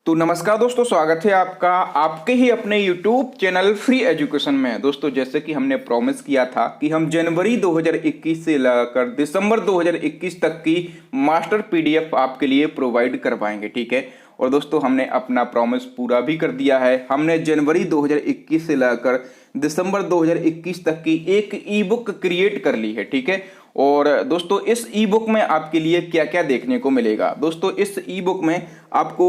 तो नमस्कार दोस्तों, स्वागत है आपका आपके ही अपने YouTube चैनल फ्री एजुकेशन में। दोस्तों, जैसे कि हमने प्रॉमिस किया था कि हम जनवरी 2021 से लेकर दिसंबर 2021 तक की मास्टर PDF आपके लिए प्रोवाइड करवाएंगे, ठीक है। और दोस्तों, हमने अपना प्रॉमिस पूरा भी कर दिया है। हमने जनवरी 2021 से लेकर दिसंबर 2021 तक की एक ई बुक क्रिएट कर ली है, ठीक है। और दोस्तों, इस ई बुक में आपके लिए क्या क्या देखने को मिलेगा। दोस्तों, इस ई बुक में आपको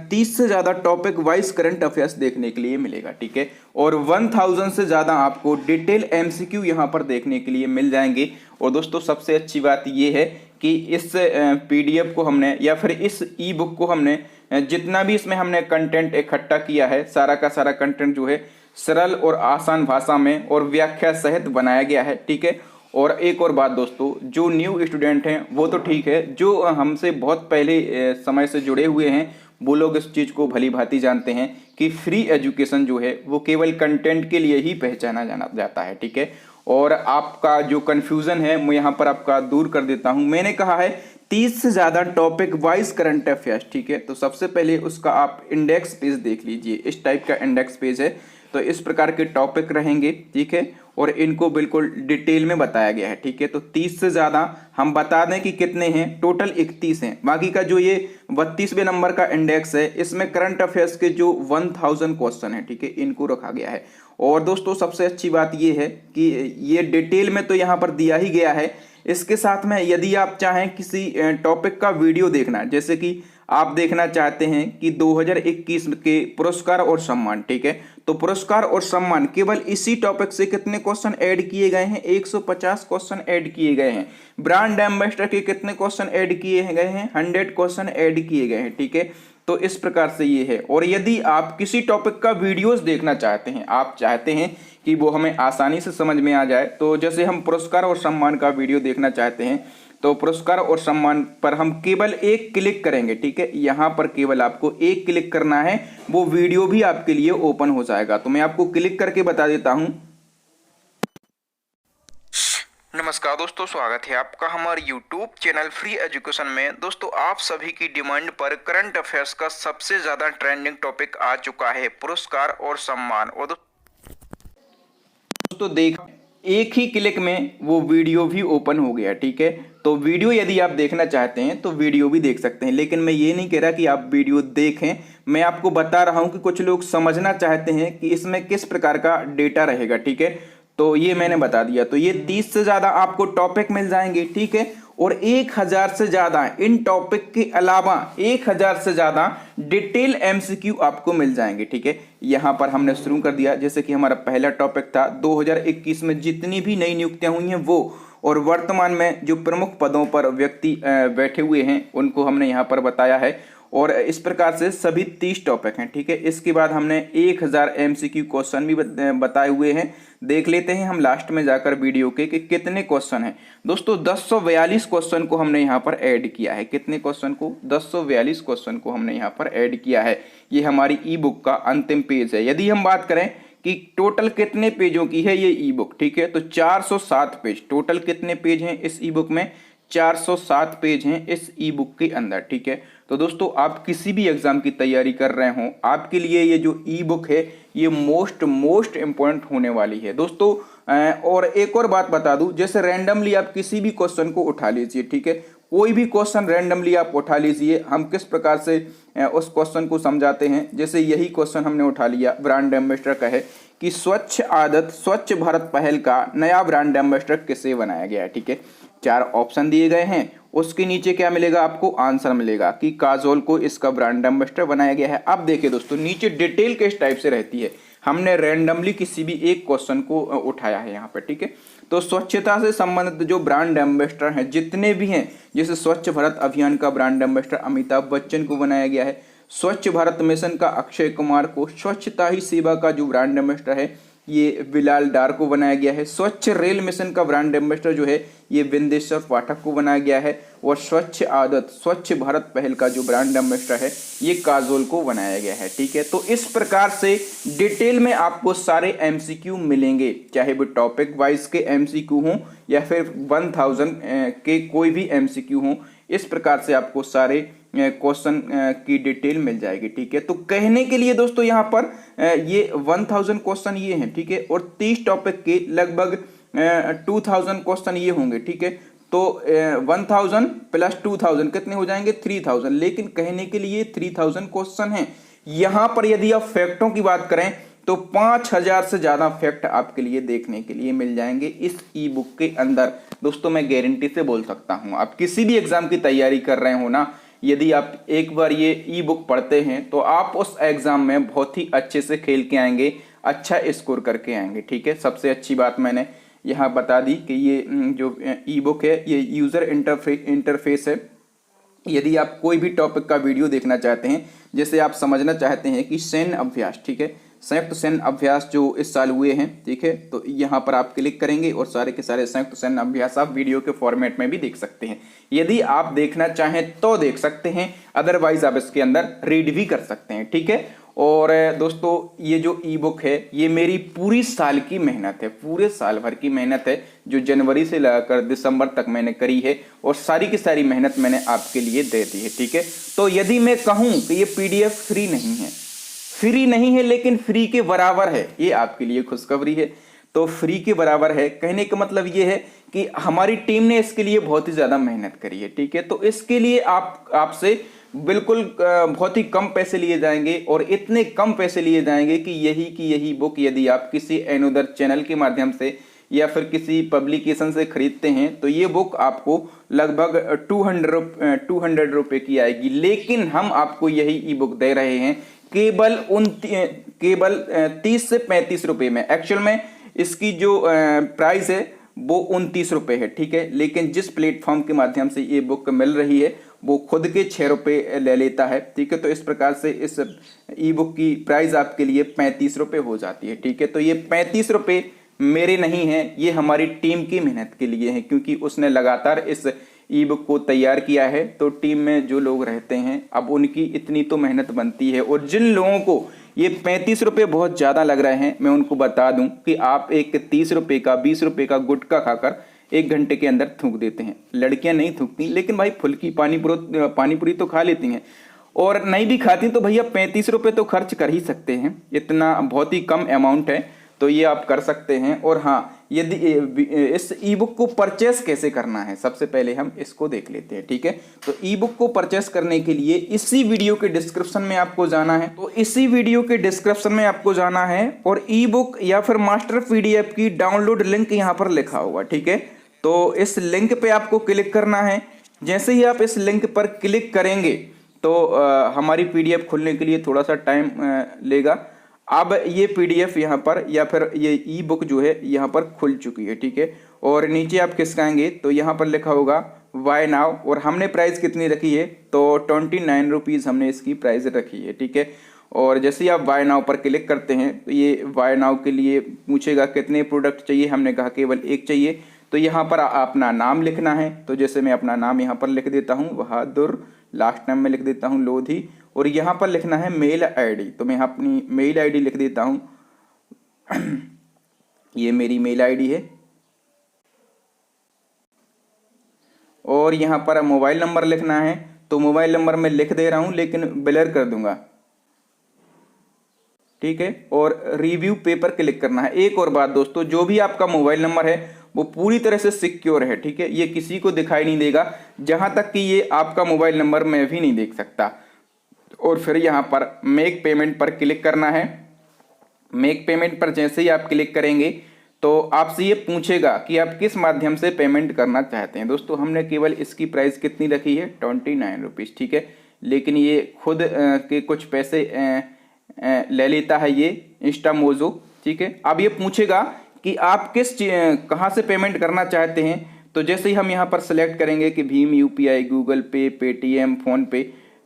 30 से ज़्यादा टॉपिक वाइज करंट अफेयर्स देखने के लिए मिलेगा, ठीक है। और 1000 से ज़्यादा आपको डिटेल MCQ यहाँ पर देखने के लिए मिल जाएंगे। और दोस्तों, सबसे अच्छी बात ये है कि इस PDF को हमने या फिर इस ई बुक को हमने जितना भी इसमें हमने कंटेंट इकट्ठा किया है, सारा का सारा कंटेंट जो है सरल और आसान भाषा में और व्याख्या सहित बनाया गया है, ठीक है। और एक और बात दोस्तों, जो न्यू स्टूडेंट हैं वो तो ठीक है, जो हमसे बहुत पहले समय से जुड़े हुए हैं वो लोग इस चीज़ को भली भांति जानते हैं कि फ्री एजुकेशन जो है वो केवल कंटेंट के लिए ही पहचाना जाना जाता है, ठीक है। और आपका जो कन्फ्यूज़न है मैं यहाँ पर आपका दूर कर देता हूँ। मैंने कहा है 30 से ज़्यादा टॉपिक वाइज करंट अफेयर्स, ठीक है। तो सबसे पहले उसका आप इंडेक्स पेज देख लीजिए। इस टाइप का इंडेक्स पेज है, तो इस प्रकार के टॉपिक रहेंगे, ठीक है। और इनको बिल्कुल डिटेल में बताया गया है, ठीक है। तो 30 से ज़्यादा हम बता दें कि कितने हैं, टोटल 31 हैं। बाकी का जो ये 32वें नंबर का इंडेक्स है, इसमें करंट अफेयर्स के जो 1000 क्वेश्चन है, ठीक है, इनको रखा गया है। और दोस्तों, सबसे अच्छी बात ये है कि ये डिटेल में तो यहाँ पर दिया ही गया है। इसके साथ में यदि आप चाहें किसी टॉपिक का वीडियो देखना, जैसे कि आप देखना चाहते हैं कि 2021 के पुरस्कार और सम्मान, ठीक है, तो पुरस्कार और सम्मान केवल इसी टॉपिक से कितने क्वेश्चन ऐड किए गए हैं, 150 क्वेश्चन ऐड किए गए हैं। ब्रांड एम्बेसडर के कितने क्वेश्चन ऐड किए गए हैं, 100 क्वेश्चन ऐड किए गए हैं, ठीक है। तो इस प्रकार से ये है। और यदि आप किसी टॉपिक का वीडियोस देखना चाहते हैं, आप चाहते हैं कि वो हमें आसानी से समझ में आ जाए, तो जैसे हम पुरस्कार और सम्मान का वीडियो देखना चाहते हैं, तो पुरस्कार और सम्मान पर हम केवल एक क्लिक करेंगे, ठीक है। यहाँ पर केवल आपको एक क्लिक करना है, वो वीडियो भी आपके लिए ओपन हो जाएगा। तो मैं आपको क्लिक करके बता देता हूँ। नमस्कार दोस्तों, स्वागत है आपका हमारे YouTube चैनल फ्री एजुकेशन में। दोस्तों, आप सभी की डिमांड पर करंट अफेयर्स का सबसे ज्यादा ट्रेंडिंग टॉपिक आ चुका है, पुरस्कार और सम्मान। और दोस्तों देख, एक ही क्लिक में वो वीडियो भी ओपन हो गया, ठीक है। तो वीडियो यदि आप देखना चाहते हैं तो वीडियो भी देख सकते हैं, लेकिन मैं ये नहीं कह रहा कि आप वीडियो देखें। मैं आपको बता रहा हूं कि कुछ लोग समझना चाहते हैं कि इसमें किस प्रकार का डेटा रहेगा, ठीक है। तो ये मैंने बता दिया। तो ये 30 से ज्यादा आपको टॉपिक मिल जाएंगे, ठीक है। और 1000 से ज्यादा इन टॉपिक के अलावा 1000 से ज्यादा डिटेल MCQ आपको मिल जाएंगे, ठीक है। यहां पर हमने शुरू कर दिया। जैसे कि हमारा पहला टॉपिक था 2021 में जितनी भी नई नियुक्तियां हुई हैं वो, और वर्तमान में जो प्रमुख पदों पर व्यक्ति बैठे हुए हैं उनको हमने यहाँ पर बताया है। और इस प्रकार से सभी 30 टॉपिक हैं, ठीक है। इसके बाद हमने 1000 MCQ क्वेश्चन भी बताए हुए हैं। देख लेते हैं हम लास्ट में जाकर वीडियो के कि कितने क्वेश्चन हैं। दोस्तों, 1042 क्वेश्चन को हमने यहाँ पर ऐड किया है। कितने क्वेश्चन को? 1042 क्वेश्चन को हमने यहाँ पर ऐड किया है। ये हमारी ई बुक का अंतिम पेज है। यदि हम बात करें कि टोटल कितने पेजों की है ये ई बुक, ठीक है, तो 407 पेज। टोटल कितने पेज हैं इस ई बुक में? 407 पेज हैं इस ई बुक के अंदर, ठीक है। तो दोस्तों, आप किसी भी एग्जाम की तैयारी कर रहे हो, आपके लिए ये जो ई बुक है ये मोस्ट इम्पोर्टेंट होने वाली है दोस्तों। और एक और बात बता दूं, जैसे रैंडमली आप किसी भी क्वेश्चन को उठा लीजिए, ठीक है, कोई भी क्वेश्चन रैंडमली आप उठा लीजिए। हम किस प्रकार से उस क्वेश्चन को समझाते हैं, जैसे यही क्वेश्चन हमने उठा लिया, ब्रांड एम्बेसडर का है कि स्वच्छ आदत स्वच्छ भारत पहल का नया ब्रांड एम्बेसडर किसे बनाया गया है, ठीक है। 4 ऑप्शन दिए गए हैं, उसके नीचे क्या मिलेगा आपको? आंसर मिलेगा कि काजोल को इसका ब्रांड एम्बेसडर बनाया गया है। अब देखिए दोस्तों, नीचे डिटेल किस टाइप से रहती है। हमने रैंडमली किसी भी एक क्वेश्चन को उठाया है यहाँ पे, ठीक है। तो स्वच्छता से संबंधित जो ब्रांड एम्बेसडर हैं जितने भी हैं, जैसे स्वच्छ भारत अभियान का ब्रांड एम्बेसडर अमिताभ बच्चन को बनाया गया है। स्वच्छ भारत मिशन का अक्षय कुमार को, स्वच्छता ही सेवा का जो ब्रांड एम्बेसडर है ये बिलाल डार को बनाया गया है। स्वच्छ रेल मिशन का ब्रांड एम्बेसडर जो है ये बिंदेश्वर पाठक को बनाया गया है। और स्वच्छ आदत स्वच्छ भारत पहल का जो ब्रांड एम्बेसडर है ये काजोल को बनाया गया है, ठीक है। तो इस प्रकार से डिटेल में आपको सारे MCQ मिलेंगे, चाहे वो टॉपिक वाइज के MCQ हों या फिर 1000 के कोई भी MCQ हों। इस प्रकार से आपको सारे क्वेश्चन की डिटेल मिल जाएगी। ठीक है, तो कहने के लिए दोस्तों यहाँ पर ये 1000 क्वेश्चन ये हैं। ठीक है, और 30 टॉपिक के लगभग 2000 क्वेश्चन ये होंगे। ठीक है, तो 1000 प्लस 2000 कितने हो जाएंगे? 3000। लेकिन कहने के लिए 3000 क्वेश्चन हैं। यहां पर यदि आप फैक्टों की बात करें तो 5000 से ज्यादा फैक्ट आपके लिए देखने के लिए मिल जाएंगे इस ई बुक के अंदर। दोस्तों मैं गारंटी से बोल सकता हूं, आप किसी भी एग्जाम की तैयारी कर रहे हो ना, यदि आप एक बार ये ई बुक पढ़ते हैं तो आप उस एग्जाम में बहुत ही अच्छे से खेल के आएंगे, अच्छा स्कोर करके आएंगे। ठीक है, सबसे अच्छी बात मैंने यहाँ बता दी कि ये जो ई बुक है ये यूजर इंटरफेस है। यदि आप कोई भी टॉपिक का वीडियो देखना चाहते हैं, जैसे आप समझना चाहते हैं कि सैन्य अभ्यास, ठीक है, संयुक्त सैन्य अभ्यास जो इस साल हुए हैं, ठीक है, तो यहाँ पर आप क्लिक करेंगे और सारे के सारे संयुक्त सैन्य अभ्यास आप वीडियो के फॉर्मेट में भी देख सकते हैं। यदि आप देखना चाहें तो देख सकते हैं, अदरवाइज आप इसके अंदर रीड भी कर सकते हैं। ठीक है, और दोस्तों ये जो ई बुक है ये मेरी पूरी साल की मेहनत है, पूरे साल भर की मेहनत है, जो जनवरी से लेकर दिसंबर तक मैंने करी है, और सारी की सारी मेहनत मैंने आपके लिए दे दी है। ठीक है, तो यदि मैं कहूं कि ये पीडीएफ फ्री नहीं है, फ्री नहीं है लेकिन फ्री के बराबर है, ये आपके लिए खुशखबरी है। तो फ्री के बराबर है कहने का मतलब ये है कि हमारी टीम ने इसके लिए बहुत ही ज्यादा मेहनत करी है। ठीक है, तो इसके लिए आपसे बिल्कुल बहुत ही कम पैसे लिए जाएंगे, और इतने कम पैसे लिए जाएंगे कि यही बुक यदि आप किसी अनदर चैनल के माध्यम से या फिर किसी पब्लिकेशन से खरीदते हैं तो ये बुक आपको लगभग 200 रुपए की आएगी। लेकिन हम आपको यही ई बुक दे रहे हैं केवल 30 से 35 रुपए में। एक्चुअल में इसकी जो प्राइस है वो 29 रुपए है। ठीक है, लेकिन जिस प्लेटफॉर्म के माध्यम से ये बुक मिल रही है वो खुद के 6 रुपए ले लेता है। ठीक है, तो इस प्रकार से इस ई बुक की प्राइस आपके लिए 35 रुपए हो जाती है। ठीक है, तो ये 35 रुपए मेरे नहीं है, ये हमारी टीम की मेहनत के लिए है, क्योंकि उसने लगातार इस ई बुक को तैयार किया है। तो टीम में जो लोग रहते हैं अब उनकी इतनी तो मेहनत बनती है, और जिन लोगों को ये 35 रुपए बहुत ज़्यादा लग रहे हैं, मैं उनको बता दूं कि आप एक 30 रुपए का 20 रुपए का गुटखा खाकर 1 घंटे के अंदर थूक देते हैं। लड़कियां नहीं थूकती, लेकिन भाई फुल्की पानीपुरी तो खा लेती हैं, और नहीं भी खाती तो भैया 35 रुपए तो खर्च कर ही सकते हैं, इतना बहुत ही कम अमाउंट है, तो ये आप कर सकते हैं। और हाँ, यदि इस ई बुक को परचेस कैसे करना है, सबसे पहले हम इसको देख लेते हैं। ठीक है, तो ई बुक को परचेस करने के लिए इसी वीडियो के डिस्क्रिप्शन में आपको जाना है, तो इसी वीडियो के डिस्क्रिप्शन में आपको जाना है, और ई बुक या फिर मास्टर पीडीएफ की डाउनलोड लिंक यहाँ पर लिखा होगा। ठीक है, तो इस लिंक पे आपको क्लिक करना है। जैसे ही आप इस लिंक पर क्लिक करेंगे तो हमारी पीडीएफ खुलने के लिए थोड़ा सा टाइम लेगा। अब ये पीडीएफ यहाँ पर या फिर ये ई बुक जो है यहाँ पर खुल चुकी है। ठीक है, और नीचे आप खिसकाएंगे तो यहाँ पर लिखा होगा वाई नाउ, और हमने प्राइस कितनी रखी है तो 29 रुपीज़ हमने इसकी प्राइस रखी है। ठीक है, और जैसे ही आप वाई नाउ पर क्लिक करते हैं तो ये वाई नाउ के लिए पूछेगा कितने प्रोडक्ट चाहिए, हमने कहा केवल 1 चाहिए। तो यहाँ पर अपना नाम लिखना है, तो जैसे मैं अपना नाम यहाँ पर लिख देता हूँ बहादुर, लास्ट टाइम में लिख देता हूँ लोधी, और यहाँ पर लिखना है मेल आईडी, तो मैं अपनी मेल आईडी लिख देता हूँ ये मेरी मेल आईडी है, और यहाँ पर मोबाइल नंबर लिखना है, तो मोबाइल नंबर मैं लिख दे रहा हूँ लेकिन ब्लर कर दूंगा। ठीक है, और रिव्यू पे पर क्लिक करना है। एक और बात दोस्तों, जो भी आपका मोबाइल नंबर है वो पूरी तरह से सिक्योर है। ठीक है, ये किसी को दिखाई नहीं देगा, जहां तक कि ये आपका मोबाइल नंबर मैं भी नहीं देख सकता। और फिर यहाँ पर मेक पेमेंट पर क्लिक करना है। मेक पेमेंट पर जैसे ही आप क्लिक करेंगे तो आपसे ये पूछेगा कि आप किस माध्यम से पेमेंट करना चाहते हैं। दोस्तों हमने केवल इसकी प्राइस कितनी रखी है 29 रुपीज़। ठीक है, लेकिन ये खुद के कुछ पैसे ले लेता है ये इंस्टामोजो। ठीक है, अब ये पूछेगा कि आप कहाँ से पेमेंट करना चाहते हैं, तो जैसे ही हम यहाँ पर सेलेक्ट करेंगे कि भीम, यूपीआई, गूगल पे, पेटीएम, फोन पे,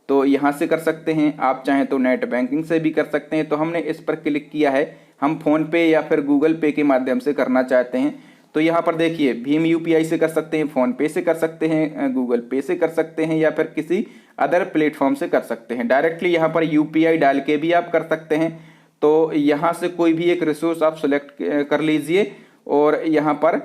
तो यहाँ से कर सकते हैं। आप चाहें तो नेट बैंकिंग से भी कर सकते हैं। तो हमने इस पर क्लिक किया है, हम फोन पे या फिर गूगल पे के माध्यम से करना चाहते हैं। तो यहाँ पर देखिए भीम यूपीआई से कर सकते हैं, फोन पे से कर सकते हैं, गूगल पे से कर सकते हैं, या फिर किसी अदर प्लेटफॉर्म से कर सकते हैं। डायरेक्टली यहाँ पर यूपीआई डाल के भी आप कर सकते हैं। तो यहाँ से कोई भी एक रिसोर्स आप सेलेक्ट कर लीजिए, और यहाँ पर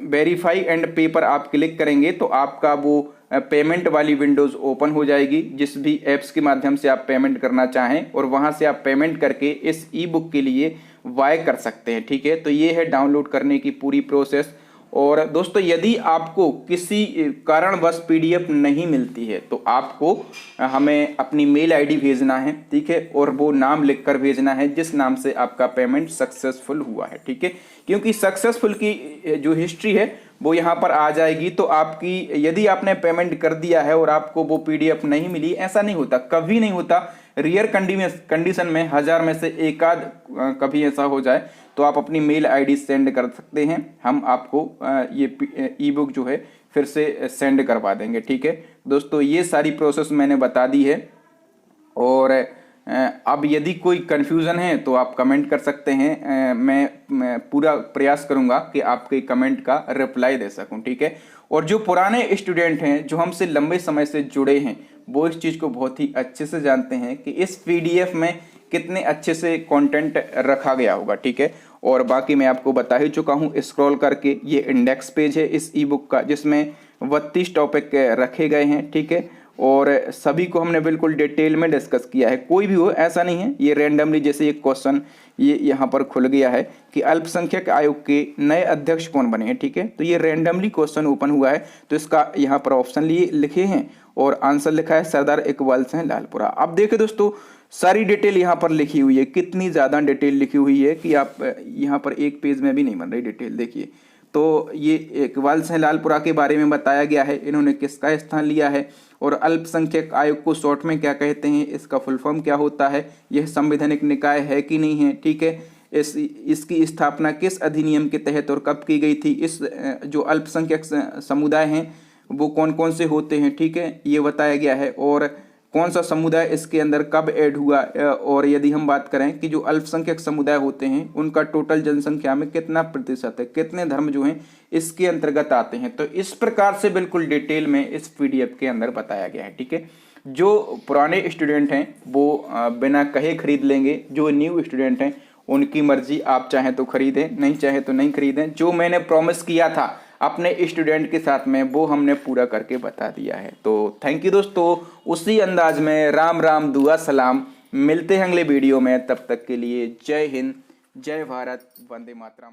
वेरीफाई एंड पे पर आप क्लिक करेंगे तो आपका वो पेमेंट वाली विंडोज़ ओपन हो जाएगी, जिस भी ऐप्स के माध्यम से आप पेमेंट करना चाहें, और वहां से आप पेमेंट करके इस ई बुक के लिए बाय कर सकते हैं। ठीक है, तो ये है डाउनलोड करने की पूरी प्रोसेस। और दोस्तों यदि आपको किसी कारणवश पीडीएफ नहीं मिलती है तो आपको हमें अपनी मेल आईडी भेजना है। ठीक है, और वो नाम लिखकर भेजना है जिस नाम से आपका पेमेंट सक्सेसफुल हुआ है। ठीक है, क्योंकि सक्सेसफुल की जो हिस्ट्री है वो यहाँ पर आ जाएगी। तो आपकी यदि आपने पेमेंट कर दिया है और आपको वो पीडीएफ नहीं मिली, ऐसा नहीं होता, कभी नहीं होता, रेयर कंडीशन में 1000 में से एक आध कभी ऐसा हो जाए तो आप अपनी मेल आईडी सेंड कर सकते हैं, हम आपको ये ई बुक जो है फिर से सेंड करवा देंगे। ठीक है दोस्तों, ये सारी प्रोसेस मैंने बता दी है। और अब यदि कोई कन्फ्यूज़न है तो आप कमेंट कर सकते हैं, मैं पूरा प्रयास करूंगा कि आपके कमेंट का रिप्लाई दे सकूं। ठीक है, और जो पुराने स्टूडेंट हैं जो हमसे लंबे समय से जुड़े हैं वो इस चीज़ को बहुत ही अच्छे से जानते हैं कि इस पीडीएफ में कितने अच्छे से कंटेंट रखा गया होगा। ठीक है, और बाकी मैं आपको बता ही चुका हूँ स्क्रॉल करके, ये इंडेक्स पेज है इस ई बुक का जिसमें 32 टॉपिक रखे गए हैं। ठीक है, और सभी को हमने बिल्कुल डिटेल में डिस्कस किया है, कोई भी हो ऐसा नहीं है ये रैंडमली। जैसे एक क्वेश्चन ये यहाँ पर खुल गया है कि अल्पसंख्यक आयोग के नए अध्यक्ष कौन बने हैं। ठीक है, तो ये रैंडमली क्वेश्चन ओपन हुआ है, तो इसका यहाँ पर ऑप्शन लिए लिखे हैं और आंसर लिखा है सरदार इकबाल सिंह लालपुरा। अब देखिए दोस्तों, सारी डिटेल यहाँ पर लिखी हुई है, कितनी ज़्यादा डिटेल लिखी हुई है कि आप यहाँ पर एक पेज में भी नहीं बन रही डिटेल। देखिए, तो ये इकबाल सिंह लालपुरा के बारे में बताया गया है, इन्होंने किसका स्थान लिया है, और अल्पसंख्यक आयोग को शॉर्ट में क्या कहते हैं, इसका फुल फॉर्म क्या होता है, यह संवैधानिक निकाय है कि नहीं है। ठीक है, इसकी स्थापना किस अधिनियम के तहत और कब की गई थी, इस जो अल्पसंख्यक समुदाय हैं वो कौन कौन से होते हैं। ठीक है, ये बताया गया है, और कौन सा समुदाय इसके अंदर कब ऐड हुआ, और यदि हम बात करें कि जो अल्पसंख्यक समुदाय होते हैं उनका टोटल जनसंख्या में कितना प्रतिशत है, कितने धर्म जो हैं इसके अंतर्गत आते हैं, तो इस प्रकार से बिल्कुल डिटेल में इस पीडीएफ के अंदर बताया गया है। ठीक है, जो पुराने स्टूडेंट हैं वो बिना कहे खरीद लेंगे, जो न्यू स्टूडेंट हैं उनकी मर्जी, आप चाहें तो खरीदें, नहीं चाहे तो नहीं खरीदें। जो मैंने प्रॉमिस किया था अपने स्टूडेंट के साथ में वो हमने पूरा करके बता दिया है। तो थैंक यू दोस्तों, उसी अंदाज में राम राम दुआ सलाम, मिलते हैं अगले वीडियो में, तब तक के लिए जय हिंद, जय भारत, वंदे मातरम।